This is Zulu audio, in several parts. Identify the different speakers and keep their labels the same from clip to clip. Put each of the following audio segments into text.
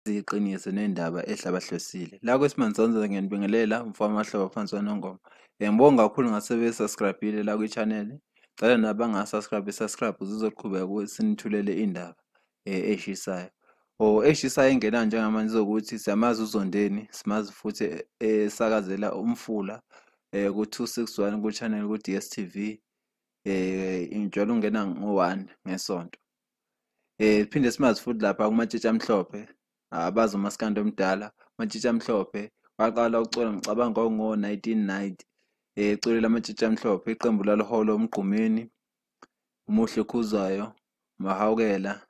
Speaker 1: Iqiniso nendaba ehlabahlosile. La kweSimanzonzo ngiyanibingelela umfowami Mahlobo phansi kwanongoma. Ngibonga kakhulu ngasebe-subscribe-ile la kwi-channel. Cela nabanga-subscribe ukuze sizoqhubeka ukuthi sinithulele indaba eshisayo. Eshisayo engena njengamanje izokuthi siyamazi uZondeni, simazi futhi esakazela umfula ku-261 ku-channel ku-DSTV. Njalo ungena ngo-1 ngesonto. Phinde simazi futhi lapha kumatshitshi amhlophe. Abazi uMaskandi omdala, Matshitshi amhlophe waqala ukucula ngicabanga ngo-1990. Eculela Amatshitshi amhlophe, iqembu laliholo uMgqumeni, Umuhle Khuzwayo, Mahawukela,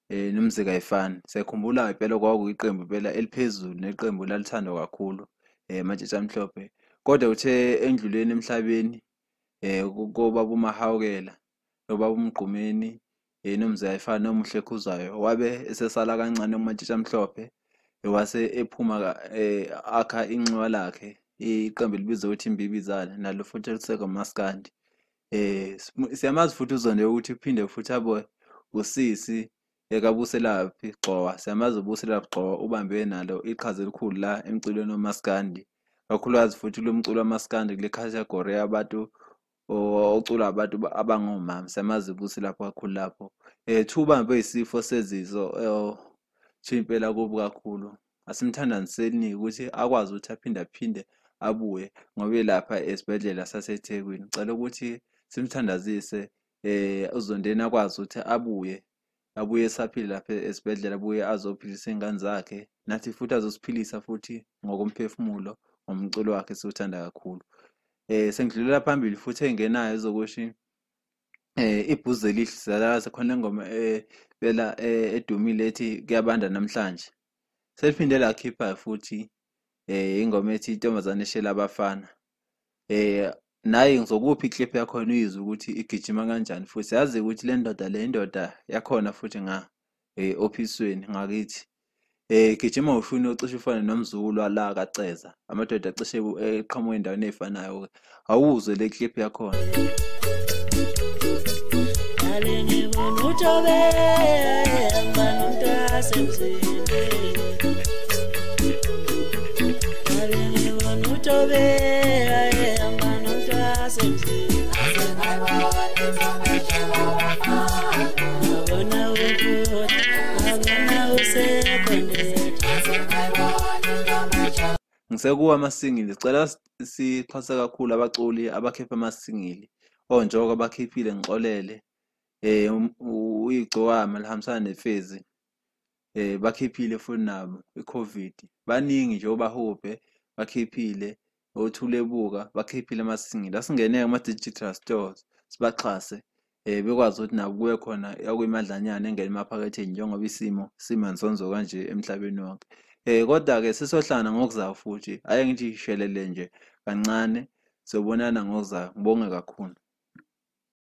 Speaker 1: noMzika Ayifani. Siyakhumbula impela kwakuyiqembu impela eliphezulu neqembu lalithandwa kakhulu Amatshitshi amhlophe. Kodwa uthe endluleni emhlabeni kobaba uMahawukela, nobaba uMgqumeni, noMzika Ayifani noMuhle Khuzwayo wabe esesala kancane uMatshitshi amhlophe wase ephuma akha inxiwa lakhe iqembu libizwa ukuthi Imbibizane nalo futhi elisekwa uMaskandi. Siyamazi futhi uZonde ukuthi uphinde futhi abe usisi kaBuselaphi Gxowa. Siyamazi uBuselaphi Gxowa ubambe nalo iqhaza elikhulu la emculweni wamaskandi, kakhulukazi futhi lo mculo wamaskandi kule category yabantu ocula abantu abangomama. Siyamazi uBuselaphi kakhulu lapho. Ubambe isifo seziso impela kubi kakhulu. Asimthandaniseni ukuthi akwazi ukuthi aphinde abuye ngoba lapha esibhedlela saseThekwini. Ngicela ukuthi simthandazise uZondeni akwazi ukuthi abuye esaphila lapha esibhedlela, abuye azophilisa ingane zakhe nathi futhi azosiphilisa futhi ngokomphefumulo ngomculo wakhe siwuthanda kakhulu. Sengidlulela phambili futhi engenayo ezokuthi ibhuzu elihle sidlala khona ingoma phela edumile ethi kuyabanda namhlanje. Seliphinde lakhipha futhi ingoma ethi intombazane eshela abafana. Naye ngizokuphi iclip yakhona uyizwe ukuthi igijima kanjani futhi yazi ukuthi le ndoda yakhona futhi ophisweni ngakithi. Gijima ushuni ocishe ufana nomzukulu wala kaCeza. Amadoda acishe eqhamuka endaweni ezifanayo. Awuzwe le clip yakhona. Ngisekuwa amasingili, sicela sixhase kakhulu abaculi abakhipha amasingili onjoka abakhiphile Ngixolele, uyiGcokama lihambisana neFezi, bakhiphile futhi nabo iCovid. Baningi nje obahuphe bakhiphile, oThulebuka bakhiphile amasingili. Asingeneke ama-digital stores sibaxhase bekwazi ukuthi nabo kube khona yakuyimadlanyana engena emaphaketheni njengoba isimo simanzonzo kanje emhlabeni wonke. Kodwa-ke sisohlala ngokuzayo futhi ake ngithi shelele nje kancane, sobonana ngokuzayo. Ngibonge kakhulu.